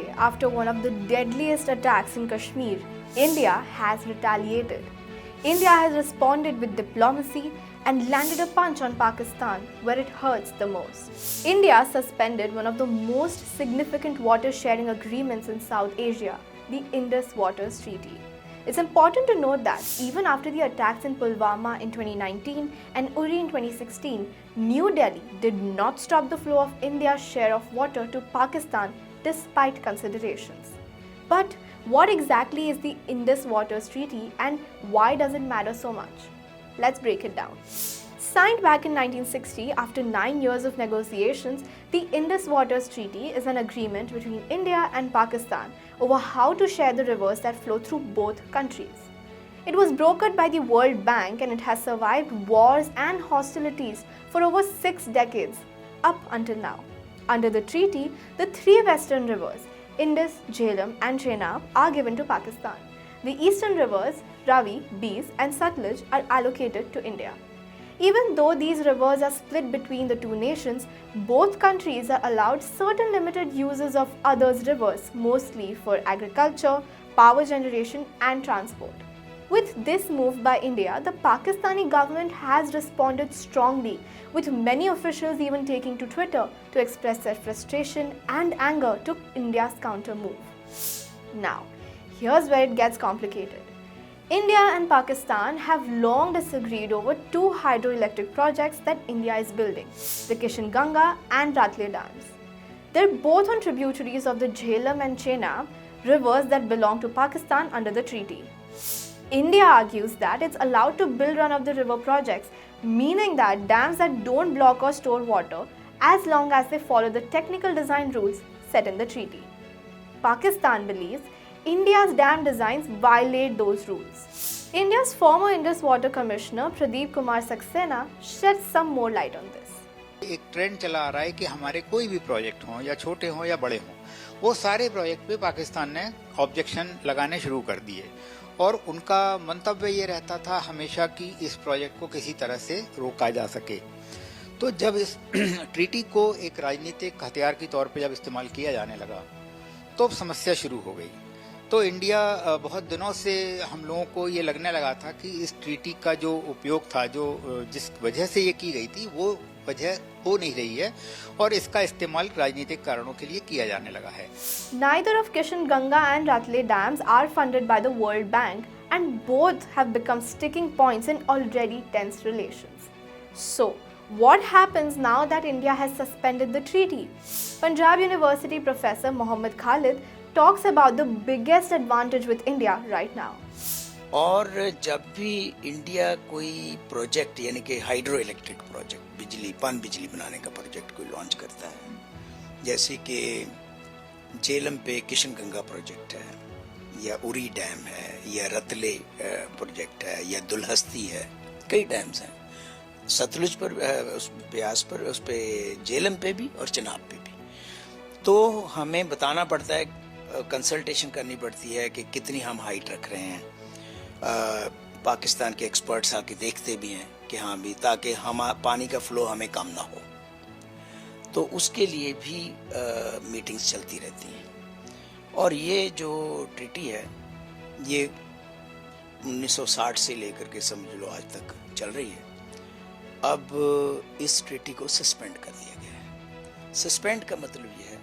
day after one of the deadliest attacks in Kashmir, India has retaliated. India has responded with diplomacy and landed a punch on Pakistan where it hurts the most. India suspended one of the most significant water sharing agreements in South Asia, the Indus Water Treaty. It's important to note that even after the attacks in Pulwama in 2019 and Uri in 2016, New Delhi did not stop the flow of India's share of water to Pakistan despite considerations. But what exactly is the Indus Water Treaty and why does it matter so much? Let's break it down. Signed back in 1960 after 9 years of negotiations, the Indus Water Treaty is an agreement between India and Pakistan over how to share the rivers that flow through both countries. It was brokered by the World Bank and it has survived wars and hostilities for over 6 decades, up until now. Under the treaty, the 3 western rivers, Indus, Jhelum and Chenab, are given to Pakistan. The eastern rivers, Ravi, Beas and Satluj, are allocated to India. Even though these rivers are split between the two nations, both countries are allowed certain limited uses of others' rivers, mostly for agriculture, power generation and transport. With this move by India, the Pakistani government has responded strongly, with many officials even taking to Twitter to express their frustration and anger to India's counter move. Now, here's where it gets complicated. India and Pakistan have long disagreed over 2 hydroelectric projects that India is building, the Kishan Ganga and Ratle dams. They're both on tributaries of the Jhelum and Chenab rivers that belong to Pakistan under the treaty. India argues that it's allowed to build run-of-the-river projects, meaning that dams that don't block or store water as long as they follow the technical design rules set in the treaty. Pakistan believes India's dam designs violate those rules. India's former Indus Water Commissioner Pradeep Kumar Saxena sheds some more light on this. एक trend चला आ रहा है कि हमारे कोई भी project हो या छोटे हो या बड़े हो, वो सारे प्रोजेक्ट पे पाकिस्तान ने ऑब्जेक्शन लगाने शुरू कर दिए और उनका मंतव्य ये रहता था हमेशा कि इस प्रोजेक्ट को किसी तरह से रोका जा सके। तो जब इस ट्रीटी को एक राजनीतिक हथियार के तौर पे जब इस्तेमाल किया जाने लगा तो समस्या शुरू हो गई। तो इंडिया बहुत दिनों से हम लोगों को ये लगने लगा था कि इस ट्रीटी का जो उपयोग था, जो जिस वजह से ये की गई थी, वो वजह हो नहीं रही है और इसका इस्तेमाल राजनीतिक कारणों के लिए किया जाने लगा है। Neither of Kishan Ganga and Ratle dams are funded by the World Bank and both have become sticking points in already tense relations. So, what happens now that India has suspended the treaty? Punjab University professor Mohammed Khalid talks about the biggest advantage with India right now. और जब भी India कोई project यानी कि hydro electric project, बिजली पन बिजली बनाने का प्रोजेक्ट कोई लॉन्च करता है, जैसे कि झेलम पे किशन गंगा प्रोजेक्ट है या उरी डैम है या रतले प्रोजेक्ट है या दुलहस्ती है, कई डैम्स हैं सतलुज पर, उस ब्यास पर, उस पे झेलम पे भी और चिनाब पे भी। तो हमें बताना पड़ता है, कंसल्टेशन करनी पड़ती है कि कितनी हम हाइट रख रहे हैं। पाकिस्तान के एक्सपर्ट्स आके देखते भी हैं कि हाँ भी, ताकि हम पानी का फ्लो हमें कम ना हो। तो उसके लिए भी मीटिंग्स चलती रहती हैं। और ये जो ट्रीटी है ये 1960 से लेकर के समझ लो आज तक चल रही है। अब इस ट्रीटी को सस्पेंड कर दिया गया है। सस्पेंड का मतलब ये है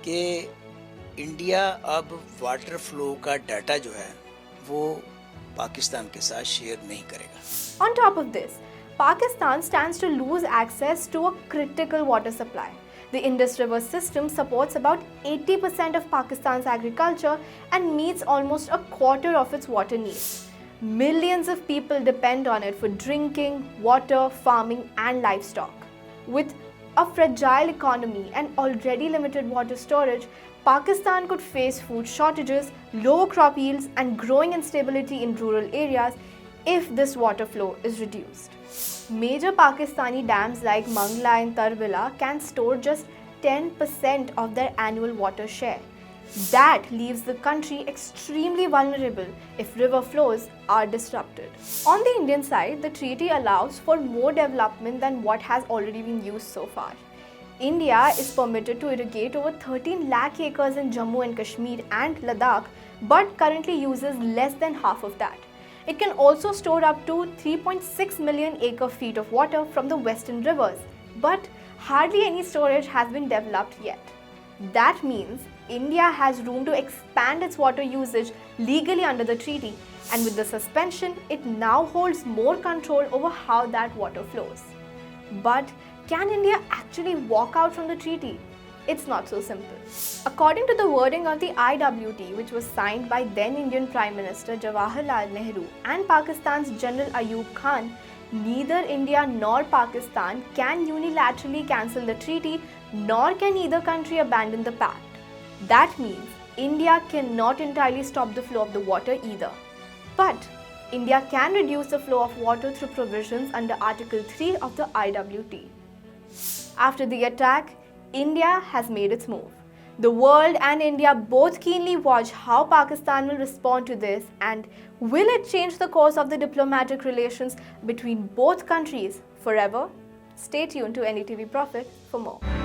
कि इंडिया अब वाटर फ्लो का डाटा जो है वो पाकिस्तान के साथ शेयर नहीं करेगा। On top of this, Pakistan stands to lose access to a critical water supply. The Indus River system supports about 80% of Pakistan's agriculture and meets almost a quarter of its water needs. Millions of people depend on it for drinking, water, farming and livestock. With a fragile economy and already limited water storage, Pakistan could face food shortages, low crop yields and growing instability in rural areas if this water flow is reduced. Major Pakistani dams like Mangla and Tarbila can store just 10% of their annual water share. That leaves the country extremely vulnerable if river flows are disrupted. On the Indian side, the treaty allows for more development than what has already been used so far. India is permitted to irrigate over 13 lakh acres in Jammu and Kashmir and Ladakh, but currently uses less than half of that. It can also store up to 3.6 million acre-feet of water from the western rivers, but hardly any storage has been developed yet. That means India has room to expand its water usage legally under the treaty, and with the suspension, it now holds more control over how that water flows. But can India actually walk out from the treaty? It's not so simple. According to the wording of the IWT, which was signed by then Indian Prime Minister Jawaharlal Nehru and Pakistan's General Ayub Khan, neither India nor Pakistan can unilaterally cancel the treaty, nor can either country abandon the pact. That means India cannot entirely stop the flow of the water either. But India can reduce the flow of water through provisions under Article 3 of the IWT. After the attack, India has made its move. The world and India both keenly watch how Pakistan will respond to this, and will it change the course of the diplomatic relations between both countries forever? Stay tuned to NDTV Profit for more.